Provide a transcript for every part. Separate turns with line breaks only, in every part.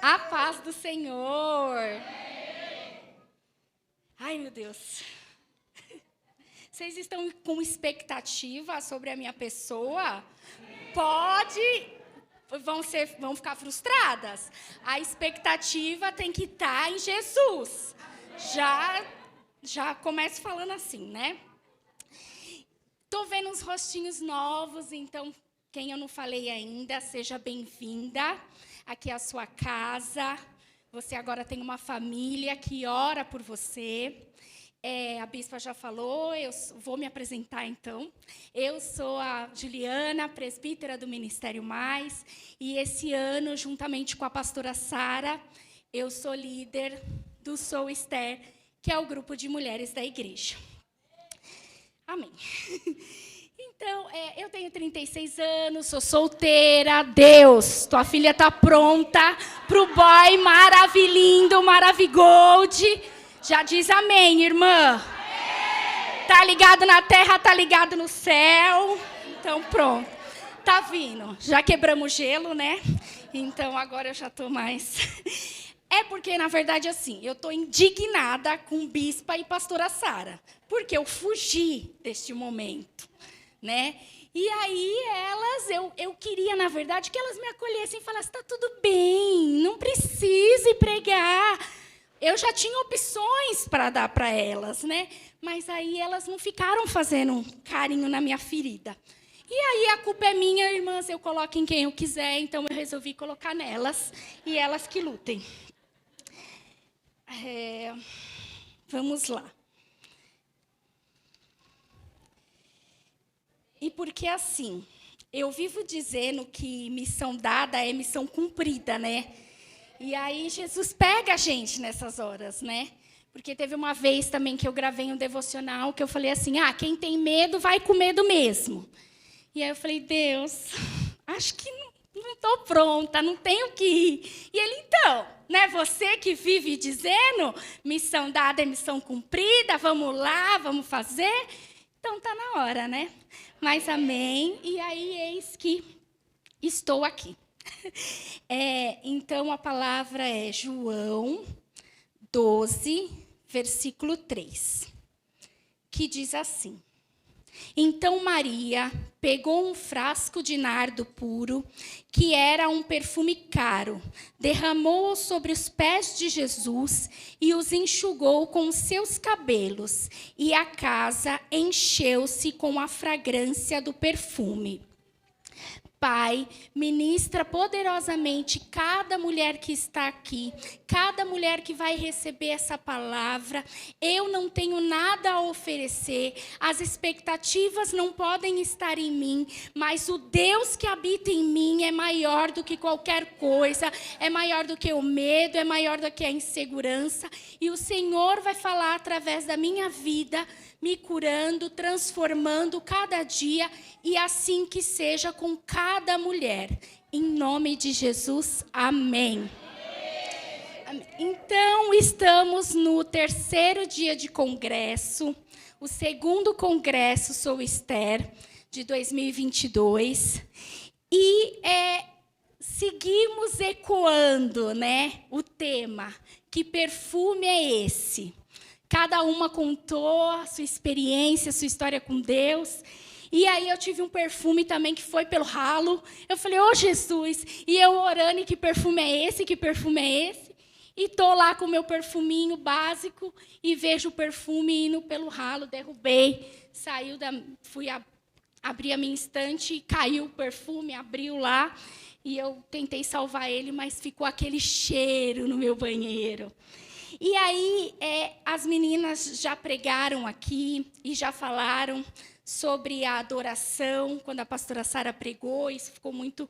A paz do Senhor. Ai, meu Deus. Vocês estão com expectativa sobre a minha pessoa? Vão ficar frustradas. A expectativa tem que estar em Jesus. Já começo falando assim, né? Tô vendo uns rostinhos novos, então quem eu não falei ainda, seja bem-vinda. Aqui é a sua casa. Você agora tem uma família que ora por você. A bispa já falou, eu vou me apresentar então. Eu sou a Juliana, presbítera do Ministério Mais, e esse ano, juntamente com a pastora Sara, eu sou líder do Sou Esther, que é o grupo de mulheres da igreja. Amém. Então, eu tenho 36 anos, sou solteira. Deus, tua filha está pronta para o boy maravilhindo, maravigold. Já diz amém, irmã. Tá ligado na terra, tá ligado no céu. Então, pronto. Tá vindo. Já quebramos gelo, né? Então, agora eu já estou mais... É porque, na verdade, assim, eu estou indignada com bispa e pastora Sara. Porque eu fugi deste momento, né? E aí, eu queria, na verdade, que elas me acolhessem e falassem, está tudo bem, não precisa ir pregar. Eu já tinha opções para dar para elas, né? Mas aí elas não ficaram fazendo um carinho na minha ferida. E aí a culpa é minha, irmãs, eu coloco em quem eu quiser, então eu resolvi colocar nelas e elas que lutem. Vamos lá. E porque assim, eu vivo dizendo que missão dada é missão cumprida, né? E aí Jesus pega a gente nessas horas, né? Porque teve uma vez também que eu gravei um devocional que eu falei assim, quem tem medo vai com medo mesmo. E aí eu falei, Deus, acho que não estou pronta, não tenho que ir. E ele, então, né, você que vive dizendo, missão dada é missão cumprida, vamos lá, vamos fazer. Então está na hora, né? Mas amém. E aí eis que estou aqui. Então, a palavra é João 12, versículo 3, que diz assim: Então Maria pegou um frasco de nardo puro, que era um perfume caro, derramou-o sobre os pés de Jesus e os enxugou com os seus cabelos, e a casa encheu-se com a fragrância do perfume. Pai, ministra poderosamente cada mulher que está aqui, cada mulher que vai receber essa palavra. Eu não tenho nada a oferecer, as expectativas não podem estar em mim, mas o Deus que habita em mim é maior do que qualquer coisa, é maior do que o medo, é maior do que a insegurança, e o Senhor vai falar através da minha vida, me curando, transformando cada dia, e assim que seja com cada mulher. Em nome de Jesus, amém. Amém. Então, estamos no 3º dia de congresso, o 2º congresso Sou Esther, de 2022, e seguimos ecoando, né, o tema, que perfume é esse? Cada uma contou a sua experiência, a sua história com Deus. E aí eu tive um perfume também que foi pelo ralo. Eu falei, Jesus, e eu orando, e que perfume é esse? Que perfume é esse? E estou lá com o meu perfuminho básico e vejo o perfume indo pelo ralo, derrubei, fui abrir a minha estante e caiu o perfume, abriu lá. E eu tentei salvar ele, mas ficou aquele cheiro no meu banheiro. E aí, as meninas já pregaram aqui e já falaram sobre a adoração, quando a pastora Sara pregou, isso ficou muito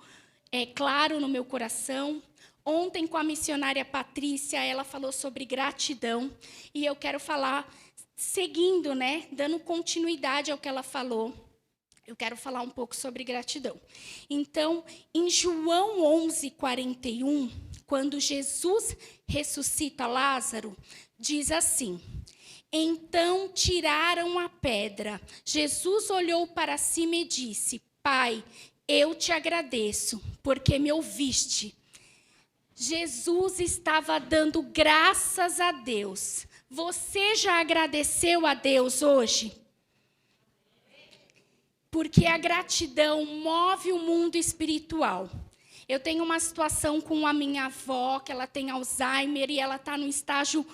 claro no meu coração. Ontem, com a missionária Patrícia, ela falou sobre gratidão, e eu quero falar, seguindo, né, dando continuidade ao que ela falou, eu quero falar um pouco sobre gratidão. Então, em João 11, 41, quando Jesus ressuscita Lázaro, diz assim: Então tiraram a pedra. Jesus olhou para cima e disse: Pai, eu te agradeço, porque me ouviste. Jesus estava dando graças a Deus. Você já agradeceu a Deus hoje? Porque a gratidão move o mundo espiritual. Eu tenho uma situação com a minha avó, que ela tem Alzheimer e ela está num estágio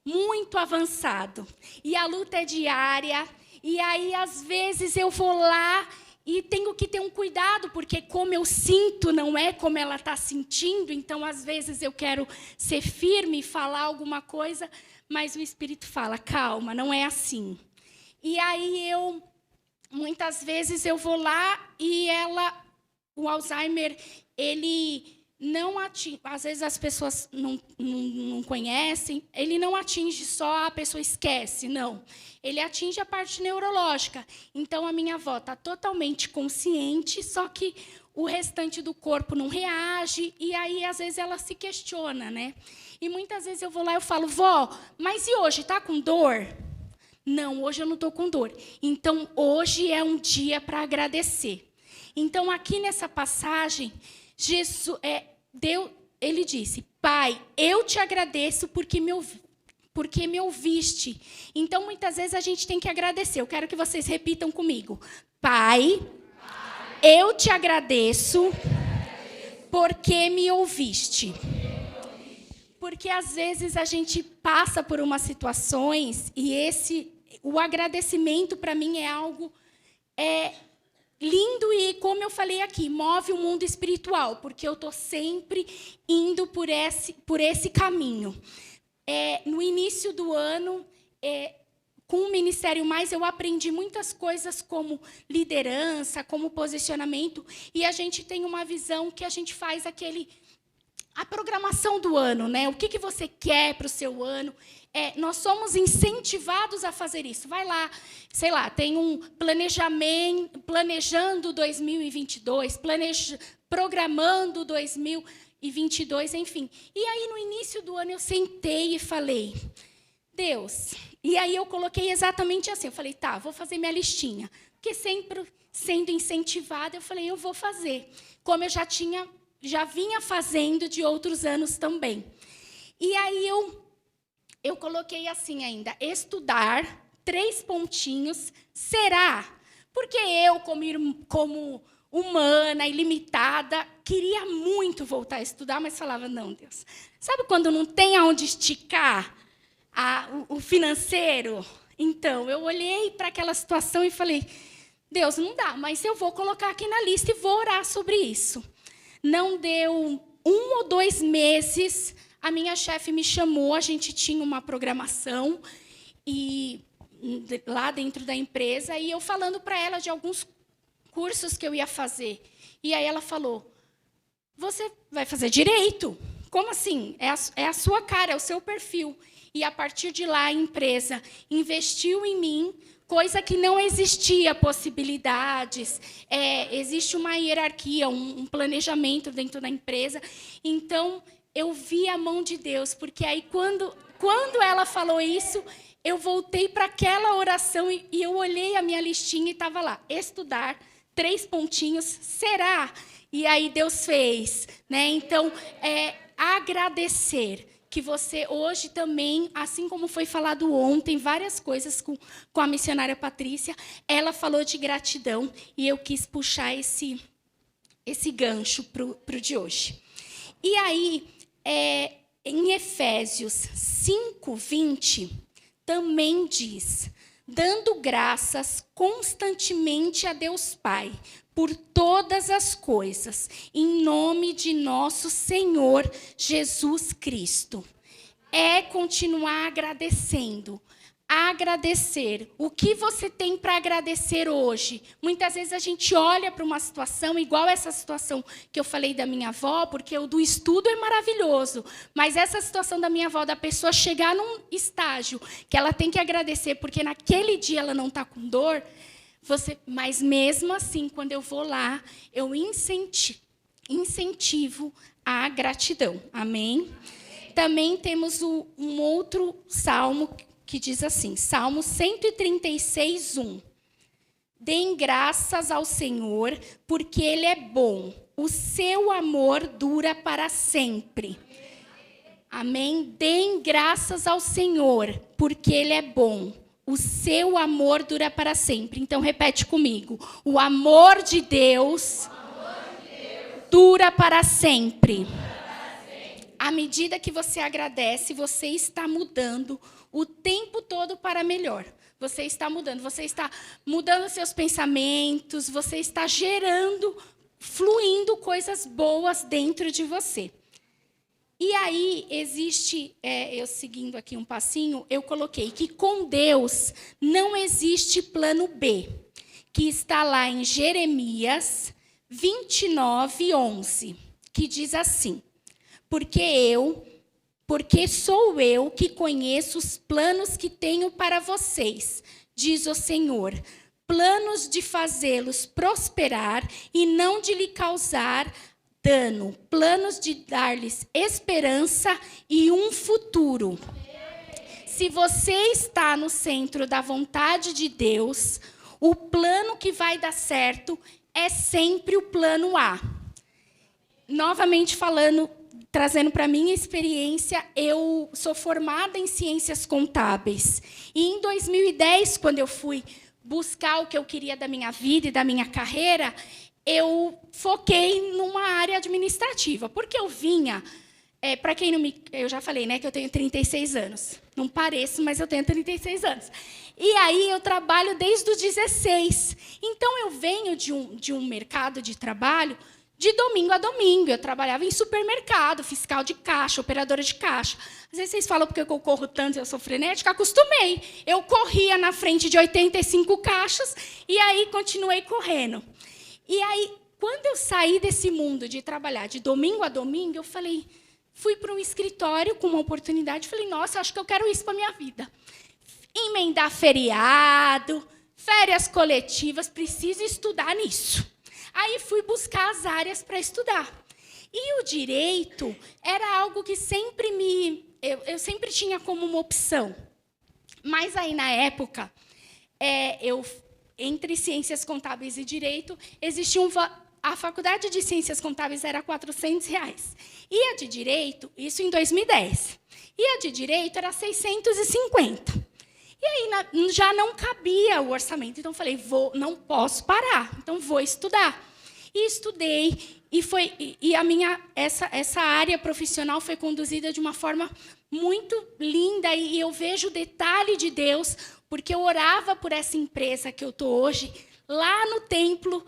muito avançado. E a luta é diária. E aí, às vezes, eu vou lá e tenho que ter um cuidado, porque como eu sinto não é como ela está sentindo. Então, às vezes, eu quero ser firme e falar alguma coisa, mas o Espírito fala, calma, não é assim. E aí, muitas vezes, eu vou lá e o Alzheimer, ele não atinge, às vezes as pessoas não conhecem, ele não atinge só a pessoa esquece, não. Ele atinge a parte neurológica. Então, a minha avó está totalmente consciente, só que o restante do corpo não reage, e aí, às vezes, ela se questiona, né? E muitas vezes eu vou lá e eu falo, vó, mas e hoje, está com dor? Não, hoje eu não estou com dor. Então, hoje é um dia para agradecer. Então, aqui nessa passagem, ele disse, Pai, eu te agradeço porque me ouviste. Então, muitas vezes, a gente tem que agradecer. Eu quero que vocês repitam comigo. Pai, eu te agradeço porque me ouviste. Porque, às vezes, a gente passa por umas situações e o agradecimento, para mim, é algo lindo e, como eu falei aqui, move o mundo espiritual, porque eu estou sempre indo por esse caminho. No início do ano, com o Ministério Mais, eu aprendi muitas coisas como liderança, como posicionamento, e a gente tem uma visão que a gente faz a programação do ano, né? O que você quer para o seu ano? Nós somos incentivados a fazer isso. Vai lá, sei lá, tem um planejamento, planejando 2022, programando 2022, enfim. E aí, no início do ano, eu sentei e falei, Deus... E aí eu coloquei exatamente assim, eu falei, tá, vou fazer minha listinha. Porque sempre sendo incentivada, eu falei, eu vou fazer. Como eu já vinha fazendo de outros anos também. E aí eu coloquei assim ainda, estudar, 3 pontinhos, será? Porque eu, como humana, ilimitada, queria muito voltar a estudar, mas falava, não, Deus. Sabe quando não tem aonde esticar o financeiro? Então, eu olhei para aquela situação e falei, Deus, não dá, mas eu vou colocar aqui na lista e vou orar sobre isso. Não deu 1 ou 2 meses, a minha chefe me chamou, a gente tinha uma programação lá dentro da empresa, e eu falando para ela de alguns cursos que eu ia fazer. E aí ela falou, você vai fazer direito? Como assim? É a sua cara, é o seu perfil. E, a partir de lá, a empresa investiu em mim, coisa que não existia possibilidades. Existe uma hierarquia, um planejamento dentro da empresa. Então, eu vi a mão de Deus, porque aí, quando ela falou isso, eu voltei para aquela oração e eu olhei a minha listinha e estava lá, estudar, 3 pontinhos, será? E aí Deus fez, né? Então, agradecer. Que você hoje também, assim como foi falado ontem, várias coisas com a missionária Patrícia, ela falou de gratidão e eu quis puxar esse gancho para o de hoje. E aí, em Efésios 5:20, também diz, dando graças constantemente a Deus Pai, por todas as coisas, em nome de nosso Senhor Jesus Cristo. Continuar agradecendo. Agradecer. O que você tem para agradecer hoje? Muitas vezes a gente olha para uma situação, igual essa situação que eu falei da minha avó, porque o do estudo é maravilhoso, mas essa situação da minha avó, da pessoa chegar num estágio que ela tem que agradecer, porque naquele dia ela não está com dor, mas mesmo assim, quando eu vou lá, eu incentivo a gratidão. Amém? Também temos um outro salmo que diz assim, Salmo 136:1. Deem graças ao Senhor, porque Ele é bom. O seu amor dura para sempre. Amém? Deem graças ao Senhor, porque Ele é bom. O seu amor dura para sempre. Então, repete comigo. O amor de Deus dura para sempre. À medida que você agradece, você está mudando o tempo todo para melhor. Você está mudando seus pensamentos, você está gerando, fluindo coisas boas dentro de você. E aí, existe, eu seguindo aqui um passinho, eu coloquei que com Deus não existe plano B, que está lá em Jeremias 29:11, que diz assim: porque sou eu que conheço os planos que tenho para vocês, diz o Senhor, planos de fazê-los prosperar e não de lhe causar dano, planos de dar-lhes esperança e um futuro. Se você está no centro da vontade de Deus, o plano que vai dar certo é sempre o plano A. Novamente falando, trazendo para a minha experiência, eu sou formada em ciências contábeis. E em 2010, quando eu fui buscar o que eu queria da minha vida e da minha carreira, eu foquei numa área administrativa, porque eu vinha, para quem não me... Eu já falei, né, que eu tenho 36 anos. Não pareço, mas eu tenho 36 anos. E aí eu trabalho desde os 16. Então, eu venho de um mercado de trabalho de domingo a domingo. Eu trabalhava em supermercado, fiscal de caixa, operadora de caixa. Às vezes vocês falam porque eu corro tanto e eu sou frenética, acostumei. Eu corria na frente de 85 caixas e aí continuei correndo. E aí, quando eu saí desse mundo de trabalhar de domingo a domingo, eu fui para um escritório com uma oportunidade, falei, nossa, acho que eu quero isso para a minha vida. Emendar feriado, férias coletivas, preciso estudar nisso. Aí fui buscar as áreas para estudar. E o direito era algo que sempre eu sempre tinha como uma opção. Mas aí, na época, entre ciências contábeis e direito, existia a faculdade de ciências contábeis era R$ 400. E a de direito, isso em 2010. E a de direito era 650. E aí já não cabia o orçamento. Então, falei, não posso parar. Então, vou estudar. E estudei. Essa área profissional foi conduzida de uma forma muito linda. E eu vejo o detalhe de Deus, porque eu orava por essa empresa que eu estou hoje, lá no templo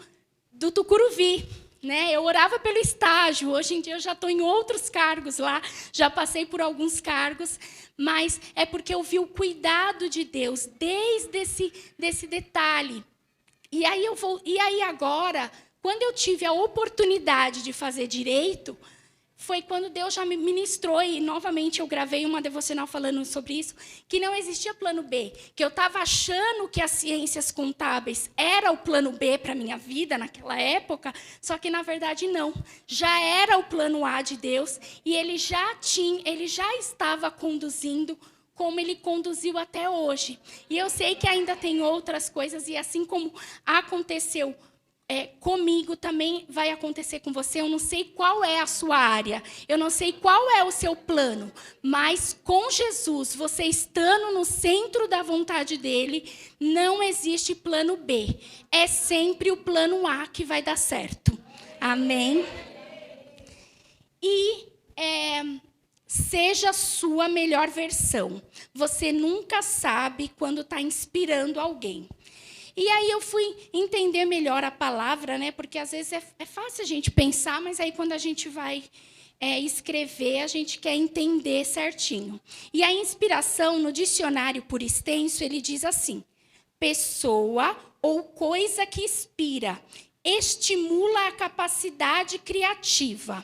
do Tucuruvi. Né? Eu orava pelo estágio, hoje em dia eu já estou em outros cargos lá, já passei por alguns cargos, mas é porque eu vi o cuidado de Deus desde desse detalhe. E aí agora, quando eu tive a oportunidade de fazer direito, foi quando Deus já me ministrou, e novamente eu gravei uma devocional falando sobre isso, que não existia plano B, que eu estava achando que as ciências contábeis era o plano B para a minha vida naquela época, só que, na verdade, não. Já era o plano A de Deus, e Ele já estava conduzindo como Ele conduziu até hoje. E eu sei que ainda tem outras coisas, e assim como aconteceu comigo, também vai acontecer com você. Eu não sei qual é a sua área, eu não sei qual é o seu plano, mas com Jesus, você estando no centro da vontade dEle, não existe plano B. É sempre o plano A que vai dar certo. Amém? E seja a sua melhor versão. Você nunca sabe quando está inspirando alguém. E aí eu fui entender melhor a palavra, né? Porque às vezes é fácil a gente pensar, mas aí quando a gente vai escrever, a gente quer entender certinho. E a inspiração, no dicionário por extenso, ele diz assim: pessoa ou coisa que inspira, estimula a capacidade criativa.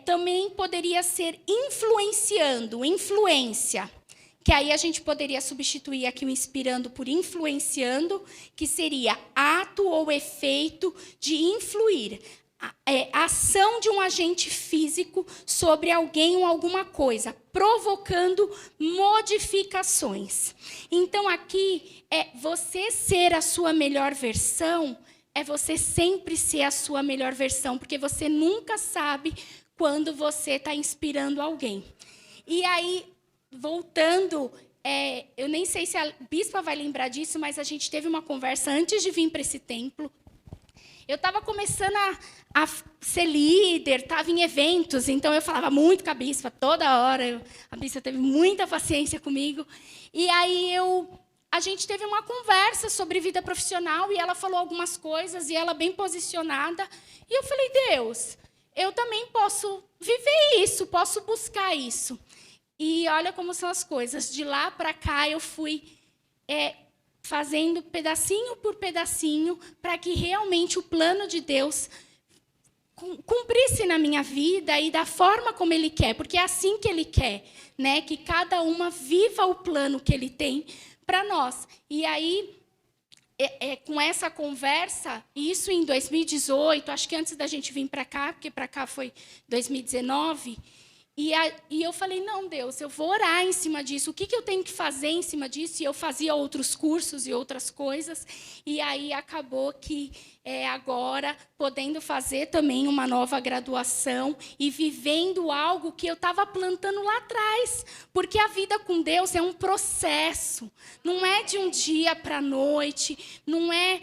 Também poderia ser influenciando, influência. Que aí a gente poderia substituir aqui o inspirando por influenciando, que seria ato ou efeito de influir. a ação de um agente físico sobre alguém ou alguma coisa, provocando modificações. Então, aqui, você ser a sua melhor versão, é você sempre ser a sua melhor versão, porque você nunca sabe quando você está inspirando alguém. E aí, voltando, eu nem sei se a bispa vai lembrar disso, mas a gente teve uma conversa antes de vir para esse templo. Eu estava começando a ser líder, estava em eventos, então eu falava muito com a bispa, toda hora. A bispa teve muita paciência comigo. E aí a gente teve uma conversa sobre vida profissional, e ela falou algumas coisas, e ela bem posicionada. E eu falei, Deus, eu também posso viver isso, posso buscar isso. E olha como são as coisas. De lá para cá, eu fui fazendo pedacinho por pedacinho, para que realmente o plano de Deus cumprisse na minha vida e da forma como Ele quer, porque é assim que Ele quer, né? Que cada uma viva o plano que Ele tem para nós. E aí, com essa conversa, isso em 2018, acho que antes da gente vir para cá, porque para cá foi 2019, e eu falei, não, Deus, eu vou orar em cima disso. O que eu tenho que fazer em cima disso? E eu fazia outros cursos e outras coisas. E aí acabou que agora, podendo fazer também uma nova graduação e vivendo algo que eu estava plantando lá atrás. Porque a vida com Deus é um processo. Não é de um dia para a noite, não é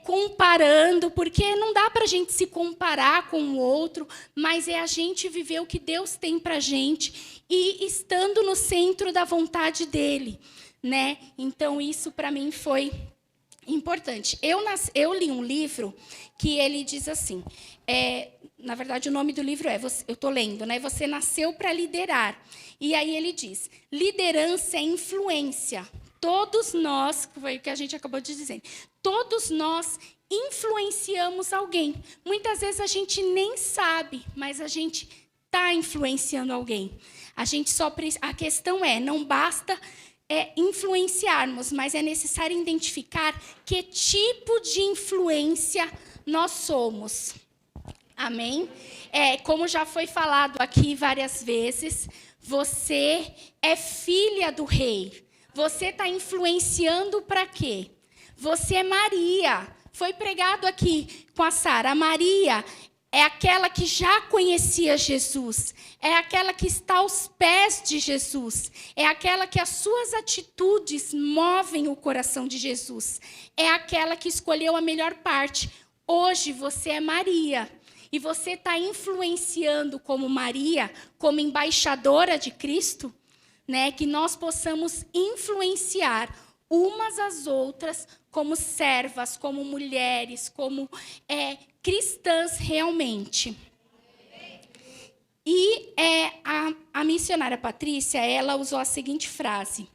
comparando, porque não dá para a gente se comparar com o outro, mas é a gente viver o que Deus tem para a gente e estando no centro da vontade dEle, né? Então, isso para mim foi importante. Eu li um livro que ele diz assim, na verdade, o nome do livro eu estou lendo, né? Você nasceu para liderar. E aí ele diz, liderança é influência. Todos nós, foi o que a gente acabou de dizer, todos nós influenciamos alguém. Muitas vezes a gente nem sabe, mas a gente está influenciando alguém. A questão não basta influenciarmos, mas é necessário identificar que tipo de influência nós somos. Amém? Como já foi falado aqui várias vezes, você é filha do rei. Você está influenciando para quê? Você é Maria. Foi pregado aqui com a Sara. Maria é aquela que já conhecia Jesus, é aquela que está aos pés de Jesus, é aquela que as suas atitudes movem o coração de Jesus, é aquela que escolheu a melhor parte. Hoje você é Maria, e você está influenciando como Maria, como embaixadora de Cristo, né, que nós possamos influenciar umas às outras como servas, como mulheres, como cristãs realmente. E a missionária Patrícia, ela usou a seguinte frase: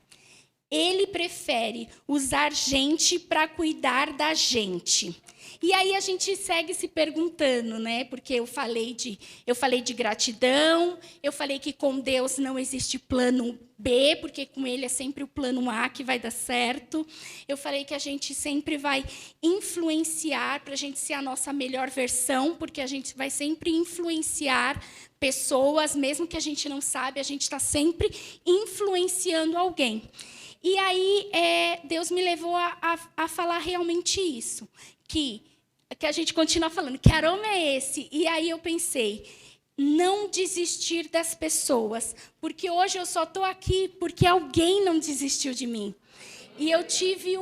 ele prefere usar gente para cuidar da gente. E aí a gente segue se perguntando, né? Porque eu falei de gratidão, eu falei que com Deus não existe plano B, porque com Ele é sempre o plano A que vai dar certo. Eu falei que a gente sempre vai influenciar para a gente ser a nossa melhor versão, porque a gente vai sempre influenciar pessoas, mesmo que a gente não sabe, a gente está sempre influenciando alguém. E aí Deus me levou a falar realmente isso, que a gente continua falando, que aroma é esse? E aí eu pensei, não desistir das pessoas, porque hoje eu só estou aqui porque alguém não desistiu de mim. E eu tive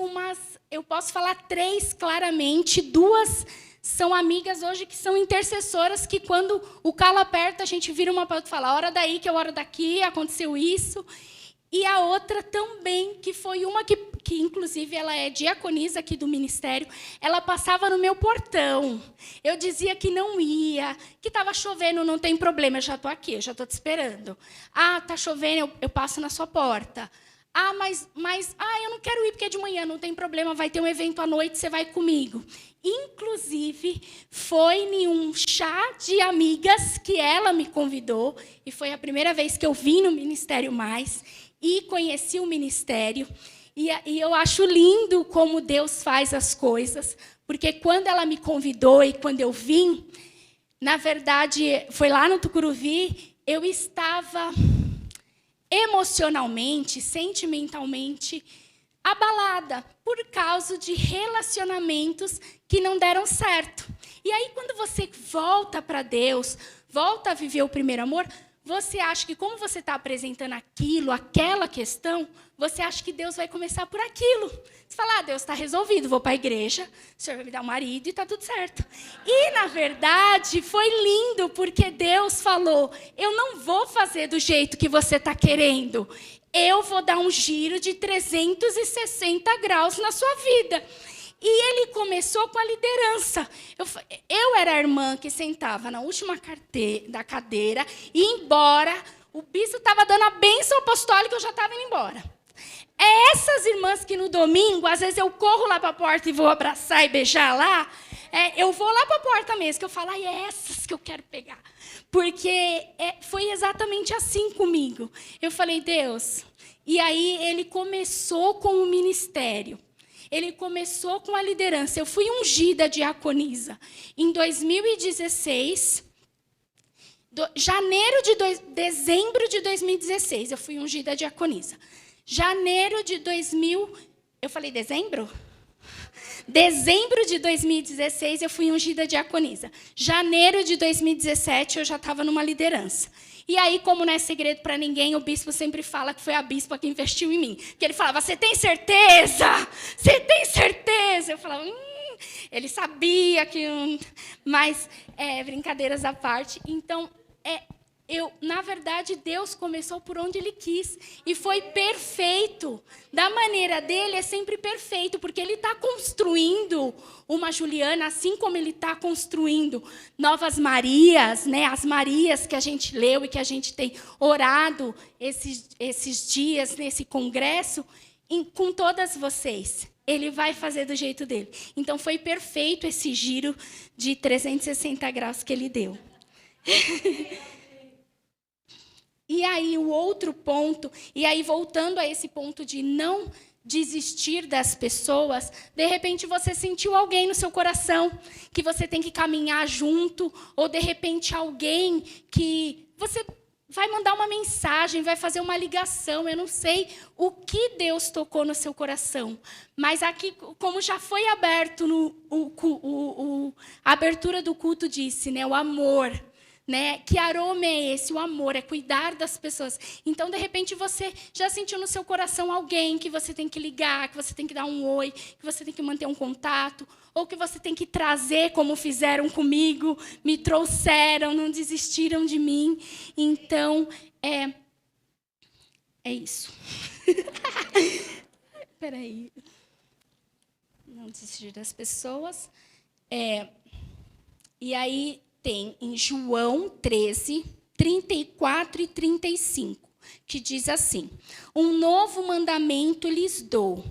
eu posso falar 3 claramente, 2 são amigas hoje que são intercessoras, que quando o calo aperta, a gente vira uma para outra e fala, ora daí que eu oro daqui, aconteceu isso. E a outra também, que foi uma que inclusive, ela é diaconisa aqui do ministério, ela passava no meu portão. Eu dizia que não ia, que estava chovendo, não tem problema, eu já estou aqui, eu já estou te esperando. Ah, está chovendo, eu passo na sua porta. Ah, mas eu não quero ir porque é de manhã, não tem problema, vai ter um evento à noite, você vai comigo. Inclusive, foi em um chá de amigas que ela me convidou, e foi a primeira vez que eu vim no Ministério Mais, e conheci o ministério. E eu acho lindo como Deus faz as coisas, porque quando ela me convidou e quando eu vim, Na verdade, foi lá no Tucuruvi, eu estava emocionalmente, sentimentalmente abalada por causa de relacionamentos que não deram certo. E aí, quando você volta para Deus, volta a viver o primeiro amor, você acha que, como você está apresentando aquilo, aquela questão, você acha que Deus vai começar por aquilo. Você fala, Deus, está resolvido, vou para a igreja, o Senhor vai me dar um marido e está tudo certo. E, na verdade, foi lindo, porque Deus falou, eu não vou fazer do jeito que você está querendo. Eu vou dar um giro de 360 graus na sua vida. E ele começou com a liderança. Eu era a irmã que sentava na última da cadeira, e embora o bispo estava dando a bênção apostólica, eu já estava indo embora. É essas irmãs que no domingo, às vezes eu corro lá para a porta e vou abraçar e beijar lá, eu vou lá para a porta mesmo, que eu falo, é essas que eu quero pegar. Porque foi exatamente assim comigo. Eu falei, Deus... E aí ele começou com o ministério. Ele começou com a liderança. Eu fui ungida diaconisa em 2016, dezembro de 2016, eu fui ungida diaconisa. Janeiro de 2000, eu falei dezembro? Dezembro de 2016, eu fui ungida diaconisa. Janeiro de 2017, eu já estava numa liderança. E aí, como não é segredo para ninguém, o bispo sempre fala que foi a bispa que investiu em mim. Porque ele falava, você tem certeza? Você tem certeza? Eu falava, Ele sabia que... Mas, brincadeiras à parte. Então, na verdade, Deus começou por onde Ele quis. E foi perfeito. Da maneira dele, é sempre perfeito. Porque Ele está construindo uma Juliana, assim como Ele está construindo novas Marias, né? As Marias que a gente leu e que a gente tem orado esses dias, nesse congresso, com todas vocês. Ele vai fazer do jeito dele. Então, foi perfeito esse giro de 360 graus que Ele deu. E aí, o outro ponto, e aí voltando a esse ponto de não desistir das pessoas, de repente você sentiu alguém no seu coração que você tem que caminhar junto, ou de repente alguém que você vai mandar uma mensagem, vai fazer uma ligação, eu não sei o que Deus tocou no seu coração, mas aqui, como já foi aberto, a abertura do culto disse, né, o amor. Né? Que aroma é esse? O amor, é cuidar das pessoas. Então, de repente, você já sentiu no seu coração alguém que você tem que ligar, que você tem que dar um oi, que você tem que manter um contato, ou que você tem que trazer, como fizeram comigo, me trouxeram, não desistiram de mim. Então, é isso. Espera aí. Não desistir das pessoas. E aí... tem em João 13, 34 e 35, que diz assim, um novo mandamento lhes dou,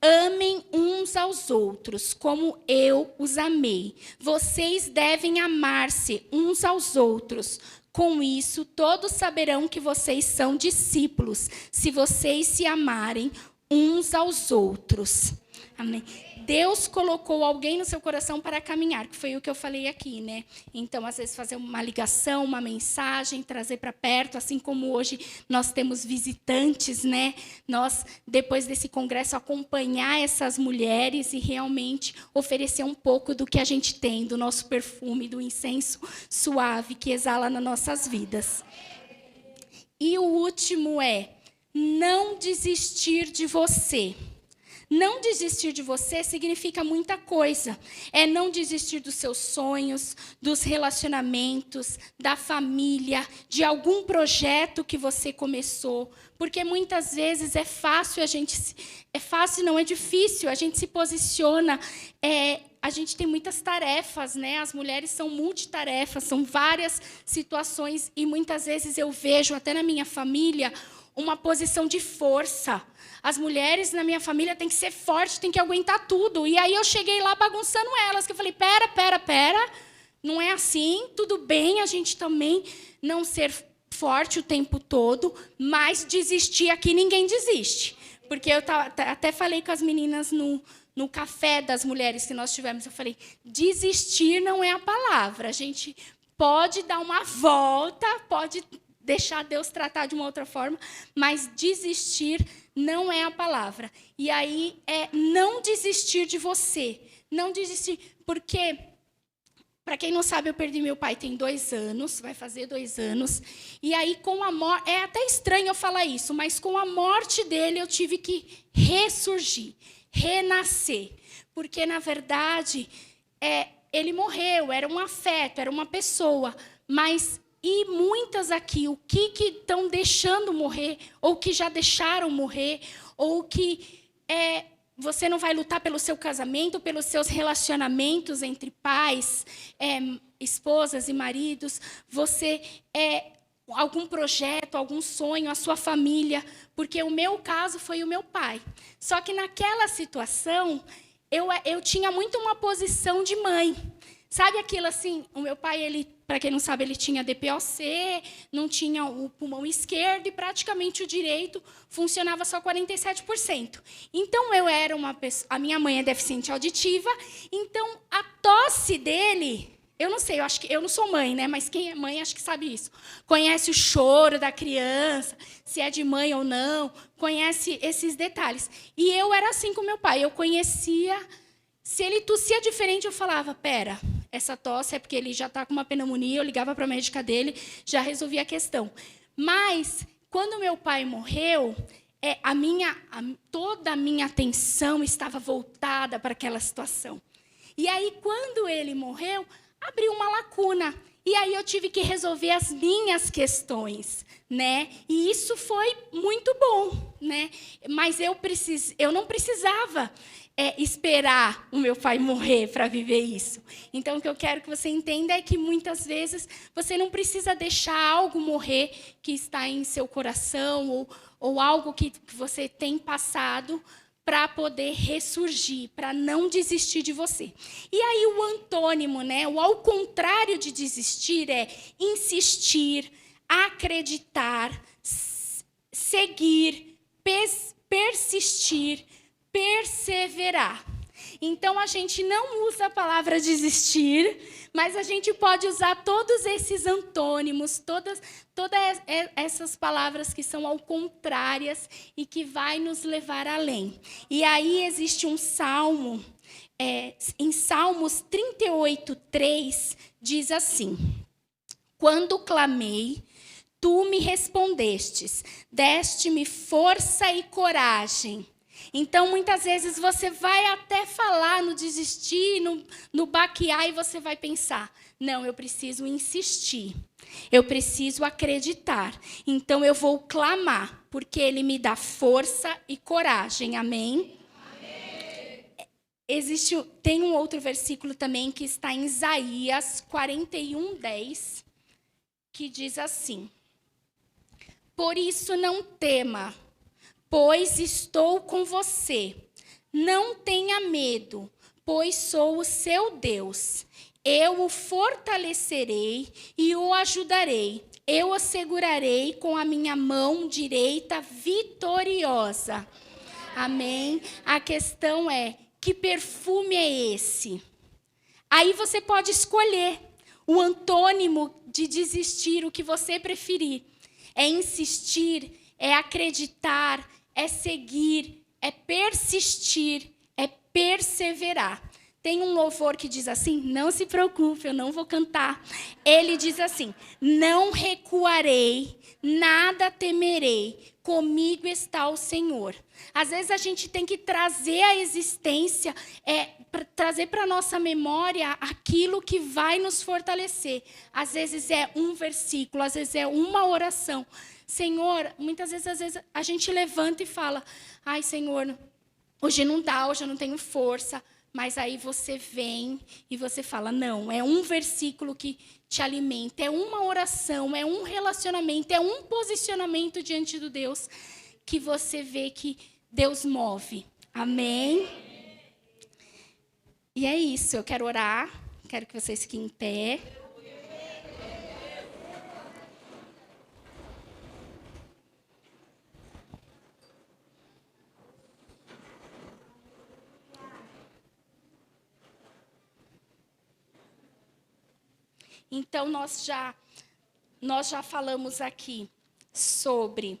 amem uns aos outros, como eu os amei. Vocês devem amar-se uns aos outros. Com isso, todos saberão que vocês são discípulos, se vocês se amarem uns aos outros. Amém. Deus colocou alguém no seu coração para caminhar, que foi o que eu falei aqui, né? Então, às vezes, fazer uma ligação, uma mensagem, trazer para perto, assim como hoje nós temos visitantes, né? Nós, depois desse congresso, acompanhar essas mulheres e realmente oferecer um pouco do que a gente tem, do nosso perfume, do incenso suave que exala nas nossas vidas. E o último não desistir de você. Não desistir de você significa muita coisa. É não desistir dos seus sonhos, dos relacionamentos, da família, de algum projeto que você começou. Porque muitas vezes é fácil não, é difícil, a gente se posiciona. A gente tem muitas tarefas, né? As mulheres são multitarefas, são várias situações. E muitas vezes eu vejo, até na minha família, uma posição de força. As mulheres na minha família têm que ser fortes, têm que aguentar tudo. E aí eu cheguei lá bagunçando elas, que eu falei, pera, não é assim, tudo bem a gente também não ser forte o tempo todo, mas desistir aqui ninguém desiste. Porque eu até falei com as meninas no café das mulheres que nós tivemos, eu falei, desistir não é a palavra, a gente pode dar uma volta, pode deixar Deus tratar de uma outra forma, mas desistir não é a palavra. E aí é não desistir de você. Não desistir, porque, para quem não sabe, eu perdi meu pai tem 2 anos, vai fazer 2 anos. E aí, com a morte, é até estranho eu falar isso, mas com a morte dele eu tive que ressurgir, renascer. Porque, na verdade, ele morreu, era um afeto, era uma pessoa, mas... E muitas aqui, o que estão deixando morrer, ou que já deixaram morrer, ou que você não vai lutar pelo seu casamento, pelos seus relacionamentos entre pais, esposas e maridos, você algum projeto, algum sonho, a sua família, porque o meu caso foi o meu pai. Só que naquela situação, eu tinha muito uma posição de mãe. Sabe aquilo assim, o meu pai, ele, para quem não sabe, ele tinha DPOC, não tinha o pulmão esquerdo e praticamente o direito funcionava só 47%. Então, eu era uma pessoa, a minha mãe é deficiente auditiva, então a tosse dele, eu não sei, eu não sou mãe, né? Mas quem é mãe acho que sabe isso. Conhece o choro da criança, se é de mãe ou não, conhece esses detalhes. E eu era assim com meu pai, eu conhecia... Se ele tossia diferente, eu falava, pera, essa tosse é porque ele já está com uma pneumonia, eu ligava para a médica dele, já resolvia a questão. Mas, quando meu pai morreu, toda a minha atenção estava voltada para aquela situação. E aí, quando ele morreu, abriu uma lacuna. E aí eu tive que resolver as minhas questões, né? E isso foi muito bom, né? Mas eu não precisava esperar o meu pai morrer para viver isso. Então, o que eu quero que você entenda é que, muitas vezes, você não precisa deixar algo morrer que está em seu coração ou algo que você tem passado para poder ressurgir, para não desistir de você. E aí o antônimo, né, o ao contrário de desistir, é insistir, acreditar, seguir, persistir, perseverar. Então, a gente não usa a palavra desistir, mas a gente pode usar todos esses antônimos, todas essas palavras que são ao contrárias e que vai nos levar além. E aí existe um salmo, em Salmos 38:3, diz assim: quando clamei, tu me respondestes, deste-me força e coragem. Então, muitas vezes, você vai até falar no desistir, no baquear, e você vai pensar, não, eu preciso insistir, eu preciso acreditar. Então, eu vou clamar, porque Ele me dá força e coragem. Amém? Tem um outro versículo também, que está em Isaías 41:10, que diz assim: por isso não tema, pois estou com você. Não tenha medo, pois sou o seu Deus. Eu o fortalecerei e o ajudarei. Eu o segurarei com a minha mão direita vitoriosa. Amém? A questão é, que perfume é esse? Aí você pode escolher o antônimo de desistir, o que você preferir. É insistir, é acreditar, é seguir, é persistir, é perseverar. Tem um louvor que diz assim, não se preocupe, eu não vou cantar. Ele diz assim, não recuarei, nada temerei, comigo está o Senhor. Às vezes a gente tem que trazer à existência, trazer para a nossa memória aquilo que vai nos fortalecer. Às vezes é um versículo, às vezes é uma oração. Senhor, muitas vezes, a gente levanta e fala, ai, Senhor, hoje não dá, hoje eu não tenho força. Mas aí você vem e você fala, não, é um versículo que te alimenta, é uma oração, é um relacionamento, é um posicionamento diante do Deus que você vê que Deus move. Amém? E é isso, eu quero orar, quero que vocês fiquem em pé. Então, nós já falamos aqui sobre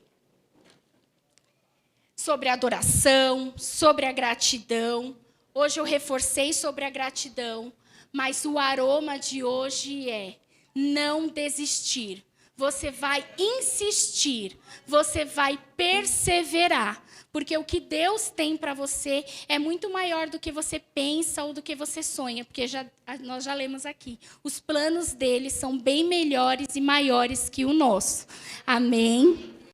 a adoração, sobre a gratidão. Hoje eu reforcei sobre a gratidão, mas o aroma de hoje é não desistir. Você vai insistir, você vai perseverar, porque o que Deus tem para você é muito maior do que você pensa ou do que você sonha, porque nós já lemos aqui. Os planos dele são bem melhores e maiores que o nosso. Amém?